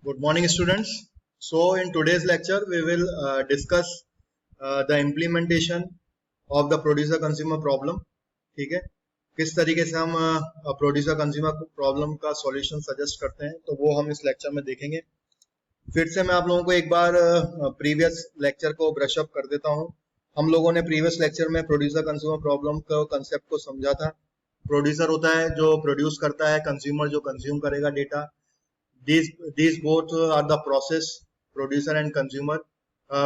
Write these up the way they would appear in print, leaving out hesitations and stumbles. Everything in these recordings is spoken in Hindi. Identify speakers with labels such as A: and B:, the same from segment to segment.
A: Good morning, students. So, in today's lecture, we will discuss the implementation of the producer consumer problem. ठीक है, किस तरीके से हम प्रोड्यूसर कंज्यूमर प्रॉब्लम का सॉल्यूशन सजेस्ट करते हैं, तो वो हम इस लेक्चर में देखेंगे. फिर से मैं आप लोगों को एक बार प्रीवियस लेक्चर को ब्रश अप कर देता हूं. हम लोगों ने प्रीवियस लेक्चर में प्रोड्यूसर कंज्यूमर प्रॉब्लम का कंसेप्ट को समझा था. प्रोड्यूसर होता है जो प्रोड्यूस करता है, कंज्यूमर जो कंज्यूम करेगा data. These both are the process, producer and consumer,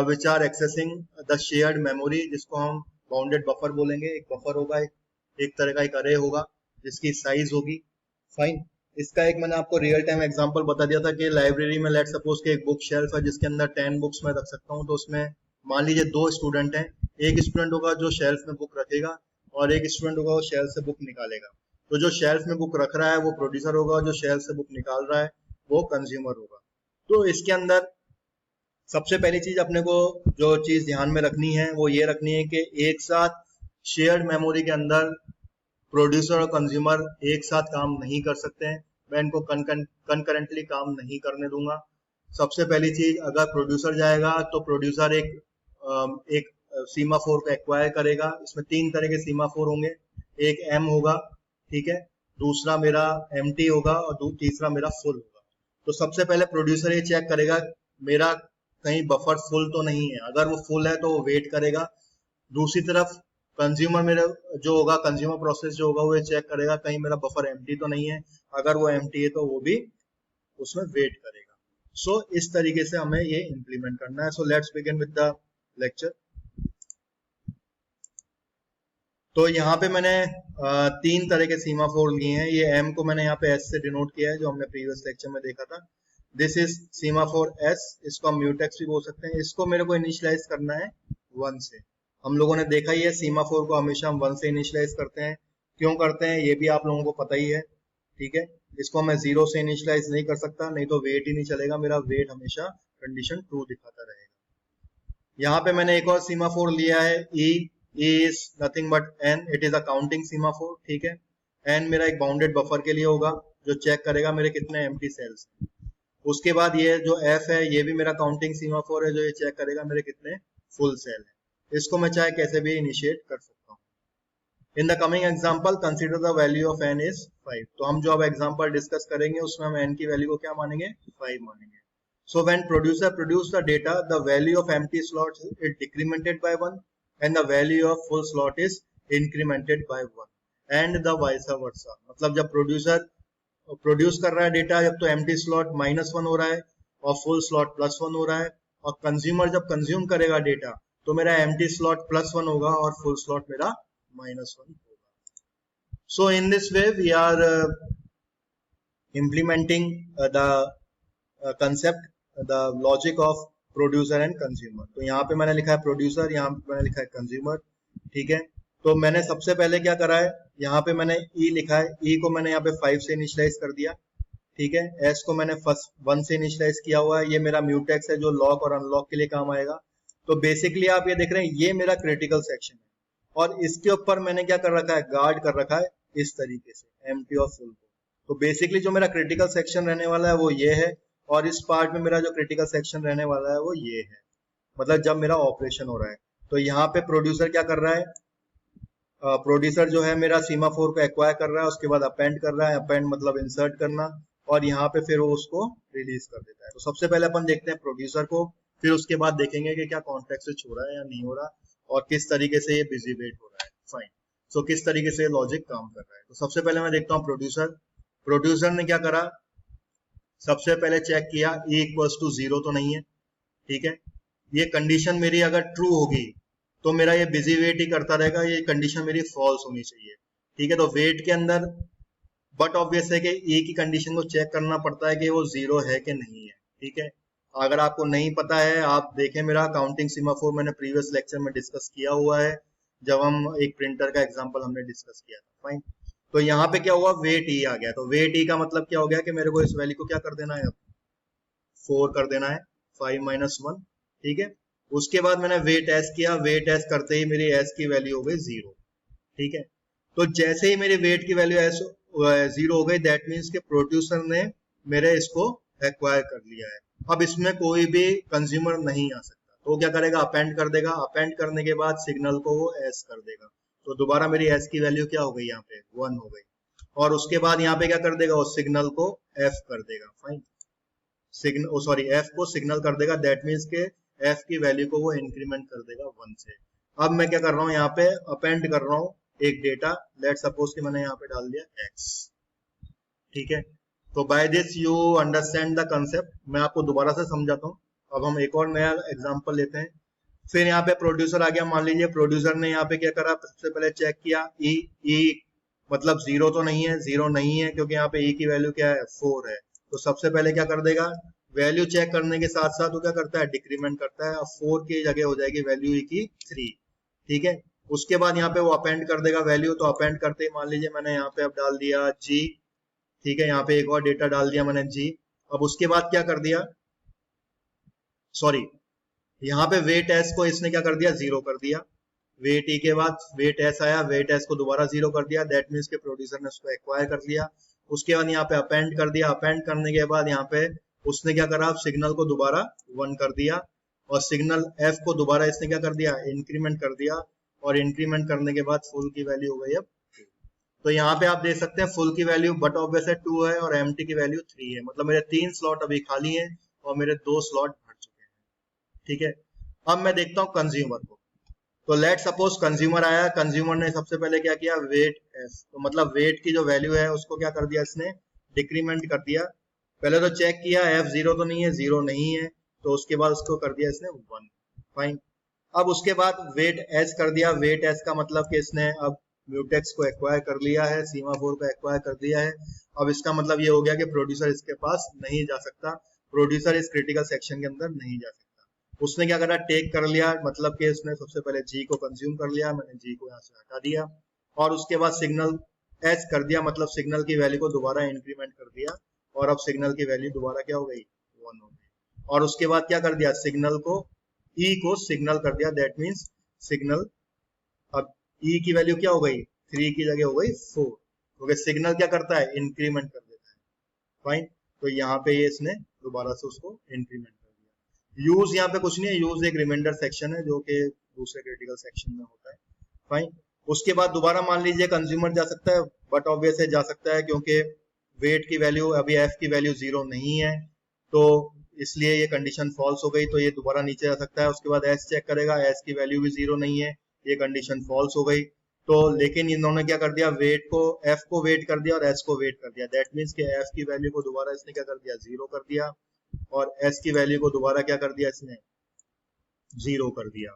A: which are accessing the shared memory, जिसको हम bounded buffer बोलेंगे. एक बफर होगा, एक तरह का एक अरे होगा जिसकी साइज होगी. फाइन. इसका एक मैंने आपको रियल टाइम एग्जांपल बता दिया था कि लाइब्रेरी में लेट सपोज के एक बुक शेल्फ है जिसके अंदर 10 बुक्स मैं रख सकता हूँ. तो उसमें मान लीजिए 2 स्टूडेंट हैं. एक स्टूडेंट होगा जो शेल्फ में बुक रखेगा और एक स्टूडेंट होगा वो शेल्फ से बुक निकालेगा. तो जो शेल्फ में बुक रख रहा है वो प्रोड्यूसर होगा, जो शेल्फ से बुक निकाल रहा है वो कंज्यूमर होगा. तो इसके अंदर सबसे पहली चीज अपने को जो चीज ध्यान में रखनी है वो ये रखनी है कि एक साथ शेयर्ड मेमोरी के अंदर प्रोड्यूसर और कंज्यूमर एक साथ काम नहीं कर सकते हैं. मैं इनको कंकरेंटली काम नहीं करने दूंगा. सबसे पहली चीज, अगर प्रोड्यूसर जाएगा तो प्रोड्यूसर एक सीमाफोर को एक्वायर करेगा. इसमें 3 तरह के सीमाफोर होंगे. एक एम होगा, ठीक है, दूसरा मेरा एम्प्टी होगा और तीसरा मेरा फुल होगा. तो सबसे पहले प्रोड्यूसर ये चेक करेगा मेरा कहीं बफर फुल तो नहीं है. अगर वो फुल है तो वो वेट करेगा. दूसरी तरफ कंज्यूमर मेरा जो होगा, कंज्यूमर प्रोसेस जो होगा वो ये चेक करेगा कहीं मेरा बफर एम्प्टी तो नहीं है. अगर वो एम्प्टी है तो वो भी उसमें वेट करेगा. सो इस तरीके से हमें ये इंप्लीमेंट करना है. So let's begin with the lecture. तो यहाँ पे मैंने 3 तरह के सीमाफोर लिए हैं. ये M को मैंने यहाँ पे S से डिनोट किया है जो हमने प्रीवियस लेक्चर में देखा था. This is semaphore S. इसको हम म्यूटेक्स भी बोल सकते हैं. इसको मेरे को इनिशियलाइज करना है 1 से. हम लोगों ने देखा ही है सीमाफोर को हमेशा हम 1 से इनिशियलाइज करते हैं. क्यों करते हैं ये भी आप लोगों को पता ही है, ठीक है. इसको मैं 0 से इनिशियलाइज नहीं कर सकता, नहीं तो वेट ही नहीं चलेगा. मेरा वेट हमेशा कंडीशन ट्रू दिखाता रहेगा. यहाँ पे मैंने एक और सीमाफोर लिया है E. E is nothing but n. It is a counting semaphore, ठीक है. n मेरा एक बाउंडेड बफर के लिए होगा जो चेक करेगा मेरे कितने एम्प्टी सेल्स हैं. उसके बाद ये जो f है ये भी मेरा काउंटिंग सीमाफोर है जो ये चेक करेगा मेरे कितने फुल सेल हैं. इसको मैं चाहे कैसे भी इनिशिएट कर सकता हूँ. In the coming example consider the value of n is 5. तो हम जो अब एग्जाम्पल डिस्कस करेंगे उसमें हम n की वैल्यू को क्या मानेंगे, 5 मानेंगे. So when producer produce the data, the value of empty slots is decremented by 1. And the value of full slot is incremented by 1 and the vice versa. मतलब जब प्रोड्यूसर प्रोड्यूस कर रहा है डेटा जब तो एम्प्टी स्लॉट -1 हो रहा है और फुल स्लॉट +1 हो रहा है. और कंज्यूमर जब कंज्यूम करेगा डेटा तो मेरा एम्प्टी स्लॉट +1 होगा और फुल स्लॉट मेरा -1 होगा. So in this way we are implementing the concept, the logic of producer and consumer. तो यहाँ पे मैंने लिखा है प्रोड्यूसर, यहाँ पे मैंने लिखा है कंज्यूमर, ठीक है. तो मैंने सबसे पहले क्या करा है, यहाँ पे मैंने E लिखा है. E को मैंने यहाँ पे 5 से इनिशियलाइज कर दिया, ठीक है. S को मैंने फर्स्ट 1 से इनिशियलाइज किया हुआ है. ये मेरा म्यूटेक्स है जो लॉक और अनलॉक के लिए काम आएगा. तो बेसिकली आप ये देख रहे हैं ये मेरा क्रिटिकल सेक्शन है और इसके ऊपर मैंने क्या कर रखा है, गार्ड कर रखा है इस तरीके से एम्प्टी और फुल को. तो बेसिकली जो मेरा क्रिटिकल सेक्शन रहने वाला है वो ये है और इस पार्ट में मेरा जो क्रिटिकल सेक्शन रहने वाला है वो ये है. मतलब जब मेरा ऑपरेशन हो रहा है तो यहाँ पे प्रोड्यूसर क्या कर रहा है, प्रोड्यूसर जो है मेरा सीमाफोर को एक्वायर कर रहा है, उसके बाद अपेंड कर रहा है. अपेंड मतलब इंसर्ट करना और यहाँ पे फिर वो उसको रिलीज कर देता है. तो सबसे पहले अपन देखते हैं प्रोड्यूसर को, फिर उसके बाद देखेंगे कि क्या कॉन्टेक्स्ट स्विच हो रहा है या नहीं हो रहा और किस तरीके से ये बिजी वेट हो रहा है. फाइन. सो किस तरीके से लॉजिक काम कर रहा है. तो सबसे पहले मैं देखता हूँ प्रोड्यूसर. प्रोड्यूसर ने क्या करा, सबसे पहले चेक किया E इक्वल्स टू 0 तो नहीं है, ठीक है. ये कंडीशन मेरी अगर ट्रू होगी तो मेरा ये बिजी वेट ही करता रहेगा. ये कंडीशन मेरी फॉल्स होनी चाहिए, ठीक है. तो वेट के अंदर बट ऑब्वियस है कि E की कंडीशन को चेक करना पड़ता है कि वो 0 है कि नहीं है, ठीक है. अगर आपको नहीं पता है आप देखें मेरा काउंटिंग सीमाफोर मैंने प्रीवियस लेक्चर में डिस्कस किया हुआ है जब हम एक प्रिंटर का एग्जाम्पल हमने डिस्कस किया था. फाइन. तो यहाँ पे क्या हुआ, वेट E आ गया. तो वेट E का मतलब क्या हो गया कि मेरे को इस वैल्यू को क्या कर देना है, 4 कर देना है, 5 - 1, ठीक है. उसके बाद मैंने वेट S किया. वेट S करते ही मेरी S की वैल्यू हो गई 0, ठीक है. तो जैसे ही मेरी वेट की वैल्यू S 0 हो गई दैट मीन्स के प्रोड्यूसर ने मेरे इसको एक्वायर कर लिया है। अब इसमें कोई भी कंज्यूमर नहीं आ सकता, तो क्या करेगा, अपेंड कर देगा। अपेंड करने के बाद सिग्नल को वो एस कर देगा, तो दोबारा मेरी एस की वैल्यू क्या हो गई, यहाँ पे 1 हो गई। और उसके बाद यहाँ पे क्या कर देगा, वो सिग्नल को एफ कर देगा। फाइन, सिग्नल सॉरी एफ को सिग्नल कर देगा, दैट मीन्स के एफ की वैल्यू को वो इंक्रीमेंट कर देगा 1 से। अब मैं क्या कर रहा हूँ, यहाँ पे अपेंड कर रहा हूँ एक डेटा, लेट सपोज कि मैंने यहाँ पे डाल दिया x, ठीक है। तो by this you understand the concept. मैं आपको दोबारा से समझाता हूँ। अब हम एक और नया एग्जांपल लेते हैं। फिर यहाँ पे प्रोड्यूसर आ गया, मान लीजिए प्रोड्यूसर ने यहाँ पे क्या करा, सबसे पहले चेक किया ई मतलब जीरो तो नहीं है, जीरो नहीं है क्योंकि यहाँ पे ई की वैल्यू क्या है, 4 है। तो सबसे पहले क्या कर देगा, वैल्यू चेक करने के साथ साथ वो क्या करता है, डिक्रीमेंट करता है। अब 4 की जगह हो जाएगी वैल्यू ई की 3, ठीक है। उसके बाद यहाँ पे वो अपेंड कर देगा वैल्यू, तो अपेंड करते ही मान लीजिए मैंने यहाँ पे अब डाल दिया जी, ठीक है। यहाँ पे एक और डेटा डाल दिया मैंने जी। अब उसके बाद क्या कर दिया, सॉरी यहाँ पे वेट एस को इसने क्या कर दिया, 0 कर दिया। वेट ई के बाद वेट एस आया, वेट एस को दोबारा 0 कर दिया, दैट मीन्स के प्रोड्यूसर ने उसको एक्वायर कर लिया। उसके बाद यहाँ पे अपेंड कर दिया। अपेंड करने के बाद यहाँ पे उसने क्या करा, सिग्नल को दोबारा 1 कर दिया, और सिग्नल एफ को दोबारा इसने क्या कर दिया, इंक्रीमेंट कर दिया। और इंक्रीमेंट करने के बाद फुल की वैल्यू हो गई अब 2। तो यहाँ पे आप देख सकते हैं फुल की वैल्यू बट ऑब्वियस है 2 है, और एम्प्टी की वैल्यू 3 है। मतलब मेरे 3 स्लॉट अभी खाली हैं और मेरे 2 स्लॉट भर चुके हैं, ठीक है। अब मैं देखता हूँ कंज्यूमर को। तो लेट सपोज कंज्यूमर आया, कंज्यूमर ने सबसे पहले क्या किया, वेट एस, तो मतलब वेट की जो वैल्यू है उसको क्या कर दिया इसने, डिक्रीमेंट कर दिया। पहले तो चेक किया एफ 0 तो नहीं है, 0 नहीं है, तो उसके बाद उसको कर दिया इसने 1। फाइन। अब उसके बाद वेट एस कर दिया। वेट एस का मतलब कि इसने अब म्यूटेक्स को एक्वायर कर लिया है, सीमाफोर को एक्वायर कर दिया है। अब इसका मतलब ये हो गया कि प्रोड्यूसर इसके पास नहीं जा सकता, प्रोड्यूसर इस क्रिटिकल सेक्शन के अंदर नहीं जा सकता। उसने क्या करा, टेक कर लिया, मतलब कि उसने सबसे पहले जी को कंज्यूम कर लिया, मैंने जी को यहाँ से हटा दिया। और उसके बाद सिग्नल एस कर दिया, मतलब सिग्नल की वैल्यू को दोबारा इंक्रीमेंट कर दिया, और अब सिग्नल की वैल्यू दोबारा क्या हो गई, 1 हो गई। और उसके बाद क्या कर दिया, सिग्नल को ई को सिग्नल कर दिया, दैट मीन्स सिग्नल अब ई की वैल्यू क्या हो गई, 3 की जगह हो गई 4, क्योंकि सिग्नल क्या करता है, इंक्रीमेंट कर देता है। फाइन। तो यहाँ पे ये इसने दोबारा से उसको इंक्रीमेंट कर दिया। यूज यहाँ पे कुछ नहीं है, यूज एक रिमाइंडर सेक्शन है जो कि दूसरे क्रिटिकल सेक्शन में होता है। फाइन। उसके बाद दोबारा मान लीजिए कंज्यूमर जा सकता है, बट ऑब्वियस है जा सकता है क्योंकि वेट की वैल्यू अभी एफ की वैल्यू 0 नहीं है, तो इसलिए ये कंडीशन फॉल्स हो गई, तो ये दोबारा नीचे आ सकता है। उसके बाद एस चेक करेगा, एस की वैल्यू भी 0 नहीं है, ये कंडीशन फॉल्स हो गई। तो लेकिन इन्होंने क्या कर दिया, वेट को एफ को वेट कर दिया और एस को वेट कर दिया, दैट मीन्स कि एफ की वैल्यू को दोबारा इसने क्या कर दिया, 0 कर दिया, और एस की वैल्यू को दोबारा क्या कर दिया इसने, 0 कर दिया,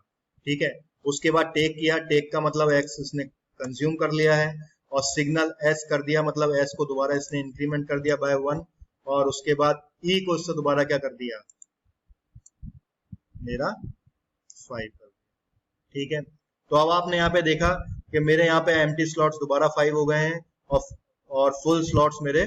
A: ठीक है। उसके बाद टेक किया, टेक का मतलब एक्स इसने कंज्यूम कर लिया है, और सिग्नल एस कर दिया, मतलब एस को दोबारा इसने इंक्रीमेंट कर दिया बाय 1, और उसके बाद ई को इससे दोबारा क्या कर दिया, मेरा 5 कर दिया, ठीक है। तो अब आपने यहाँ पे देखा कि मेरे यहाँ पे एम्प्टी स्लॉट्स दोबारा 5 हो गए हैं, और फुल स्लॉट्स मेरे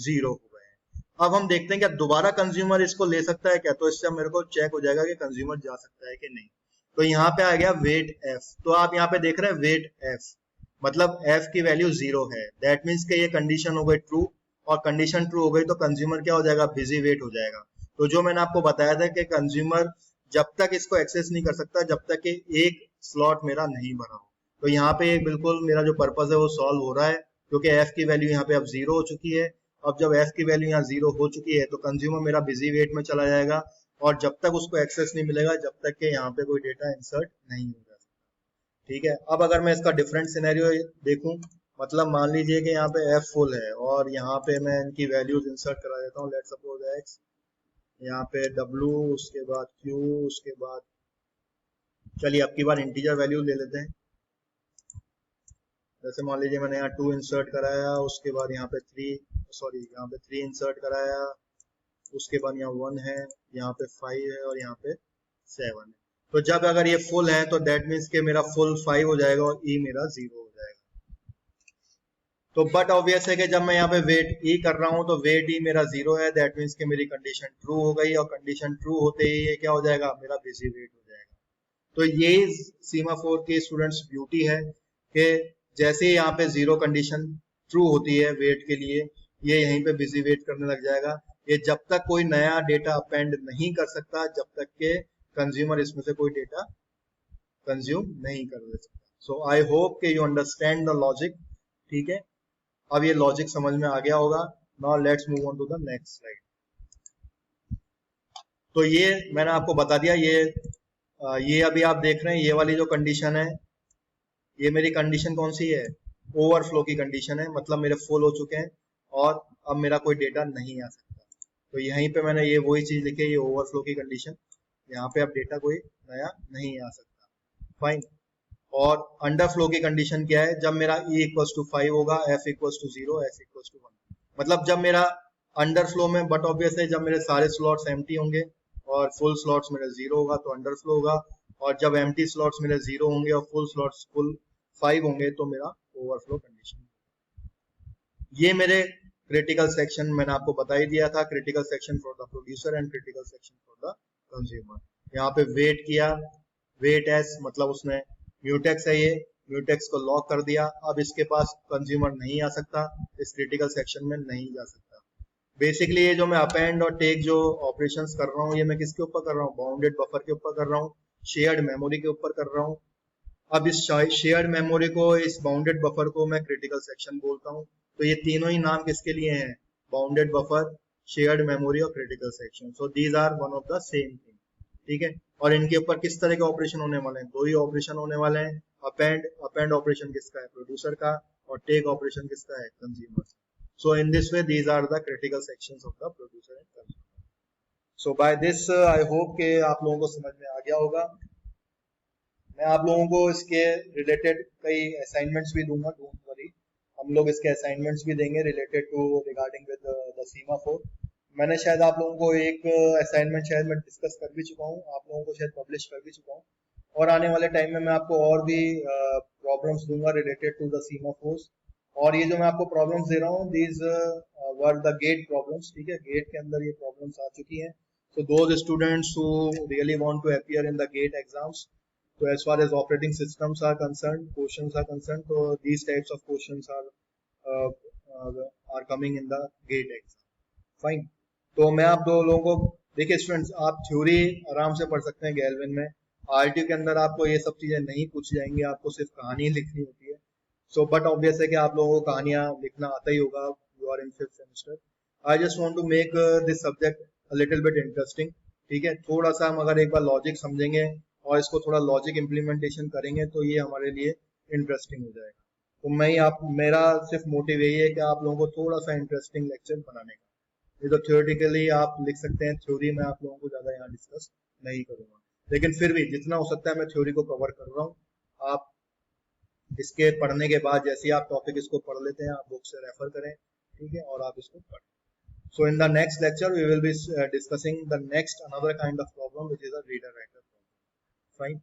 A: 0 हो गए हैं। अब हम देखते हैं क्या दोबारा कंज्यूमर इसको ले सकता है क्या, तो इससे मेरे को चेक हो जाएगा कि कंज्यूमर जा सकता है कि नहीं। तो यहाँ पे आ गया वेट एफ, तो आप यहाँ पे देख रहे हैं वेट एफ, मतलब एफ की वैल्यू 0 है, दैट मीन्स कि ये कंडीशन हो गई ट्रू, और कंडीशन ट्रू हो गई तो कंज्यूमर क्या हो जाएगा, बिजी वेट हो जाएगा। तो जो मैंने आपको बताया था कि कंज्यूमर जब तक इसको एक्सेस नहीं कर सकता जब तक कि एक स्लॉट मेरा नहीं भरा हो। तो यहाँ पे बिल्कुल मेरा जो पर्पज है वो सॉल्व हो रहा है, क्योंकि एफ की वैल्यू यहाँ पे अब 0 हो चुकी है। अब जब एफ की वैल्यू यहाँ 0 हो चुकी है तो कंज्यूमर मेरा बिजी वेट में चला जाएगा, और जब तक उसको एक्सेस नहीं मिलेगा जब तक कि यहाँ पे कोई डेटा इंसर्ट नहीं हो जाता, ठीक है। अब अगर मैं इसका डिफरेंट सिनेरियो देखूं, मतलब मान लीजिए कि यहाँ पे एफ फुल है और यहाँ पे मैं इनकी वैल्यूज इंसर्ट करा देता हूँ, लेट सपोज एक्स, यहाँ पे डब्ल्यू, उसके बाद क्यू, उसके बाद चलिए अब की बार इंटीजर वैल्यू ले लेते हैं। जैसे मान लीजिए मैंने यहाँ 2 इंसर्ट कराया, उसके बाद यहाँ पे 3 इंसर्ट कराया, उसके बाद यहाँ 1 है, यहाँ पे 5 है, और यहाँ पे 7 है। तो जब अगर ये फुल है तो दैट मीन्स कि मेरा फुल 5 हो जाएगा और ई मेरा 0 हो जाएगा। तो बट ऑब्वियस है कि जब मैं यहाँ पे वेट ई कर रहा हूँ तो वेट ई मेरा 0 है, दैट मीन्स कि मेरी कंडीशन ट्रू हो गई, और कंडीशन ट्रू होते ही ये क्या हो जाएगा, मेरा बिजी वेट हो जाएगा। तो ये सीमाफोर की स्टूडेंट्स ब्यूटी है कि जैसे ही यहाँ पे 0 कंडीशन ट्रू होती है वेट के लिए, ये यहीं पे बिजी वेट करने लग जाएगा। ये जब तक कोई नया डेटा अपेंड नहीं कर सकता, जब तक के कंज्यूमर इसमें से कोई डेटा कंज्यूम नहीं कर ले सकता। सो आई होप कि यू अंडरस्टैंड द लॉजिक। ठीक है, अब ये लॉजिक समझ में आ गया होगा। Now let's move on to the next slide. तो ये मैंने आपको बता दिया, ये अभी आप देख रहे हैं ये वाली जो कंडीशन है, ये मेरी कंडीशन कौन सी है? ओवरफ्लो की कंडीशन है, मतलब मेरे फुल हो चुके हैं और अब मेरा कोई डेटा नहीं आ सकता। तो यहीं पे मैंने ये वही चीज लिखी है, ये ओवरफ्लो की कंडीशन, यहाँ पे अब डेटा कोई नया नहीं आ सकता। फाइन। और अंडरफ्लो की कंडीशन क्या है? जब मेरा e इक्वल्स टू 5 होगा, f equals to 0, s equals to 1, मतलब जब मेरा अंडरफ्लो में, बट ऑब्वियस है जब मेरे सारे स्लॉट्स एम्प्टी होंगे और फुल स्लॉट्स मेरे 0 होगा तो अंडरफ्लो होगा, और जब एम्प्टी स्लॉट्स मेरे 0 होंगे और फुल स्लॉट्स फुल 5 होंगे तो मेरा ओवरफ्लो कंडीशन। ये मेरे क्रिटिकल सेक्शन मैंने आपको बता ही दिया था, critical section for the producer and critical section for the consumer. यहाँ पे वेट किया, वेट एस मतलब उसने म्यूटेक्स है, ये म्यूटेक्स को लॉक कर दिया, अब इसके पास कंज्यूमर नहीं आ सकता, इस क्रिटिकल सेक्शन में नहीं जा सकता। बेसिकली ये जो मैं अपेंड और टेक जो ऑपरेशंस कर रहा हूँ, ये मैं किसके ऊपर कर रहा हूँ? बाउंडेड बफर के ऊपर कर रहा हूँ, शेयर्ड मेमोरी के ऊपर कर रहा हूँ। अब इस शेयर्ड मेमोरी को, इस बाउंडेड बफर को मैं क्रिटिकल सेक्शन बोलता हूँ। तो ये तीनों ही नाम किसके लिए हैं? बाउंडेड बफर, शेयर्ड मेमोरी और critical section. So these are one of the same thing. ठीक है, और इनके ऊपर किस तरह के ऑपरेशन होने वाले हैं? दो ही ऑपरेशन होने वाले हैं। अपेंड ऑपरेशन किसका है? प्रोड्यूसर का, और टेक ऑपरेशन किसका है? Consumer. So in this way, these are the critical sections of the producer and consumer. So by this, I hope कि आप लोगों को समझ में आ गया होगा। मैं आप लोगों को इसके रिलेटेड कई असाइनमेंट्स भी दूंगा, डोंट वरी। हम लोग इसके असाइनमेंट्स भी देंगे related to regarding with the semaphore. मैंने शायद आप लोगों को एक असाइनमेंट शायद मैं डिस्कस कर भी चुका हूँ, आप लोगों को शायद पब्लिश कर भी चुका हूँ, और आने वाले टाइम में मैं आपको और भी प्रॉब्लम्स दूंगा रिलेटेड टू द सीमाफोर्स। और ये जो मैं आपको प्रॉब्लम्स दे रहा हूँ, these were the GATE problems. ठीक है, गेट के अंदर ये प्रॉब्लम्स आ चुकी हैं। So those students who really want to appear in the GATE exams, so as far as operating systems are concerned, questions are concerned, so these types of questions uh, are coming in the GATE exam. Fine. तो मैं आप दो लोगों को, देखिए स्टूडेंट्स, आप थ्योरी आराम से पढ़ सकते हैं गैल्विन में, आरटीयू के अंदर आपको ये सब चीजें नहीं पूछी जाएंगी, आपको सिर्फ कहानी लिखनी होती है। सो बट ऑब्वियस है कि आप लोगों को कहानियां लिखना आता ही होगा, you are in 5th semester. I just want to make this subject a little bit interesting. ठीक है, थोड़ा सा हम अगर एक बार लॉजिक समझेंगे और इसको थोड़ा लॉजिक इम्प्लीमेंटेशन करेंगे तो ये हमारे लिए इंटरेस्टिंग हो जाएगा। तो मैं आप, मेरा सिर्फ मोटिव यही है कि आप लोगों को थोड़ा सा इंटरेस्टिंग लेक्चर बनाने का। ये तो थ्योरेटिकली आप लिख सकते हैं, थ्योरी में आप लोगों को ज्यादा यहाँ डिस्कस नहीं करूंगा, लेकिन फिर भी जितना हो सकता है मैं थ्योरी को कवर कर रहा हूँ। आप इसके पढ़ने के बाद जैसे आप टॉपिक इसको पढ़ लेते हैं, आप बुक से रेफर करें, ठीक है, और आप इसको पढ़ें। So in the next lecture, we will be discussing the next another kind of problem, which is a reader writer problem. Fine.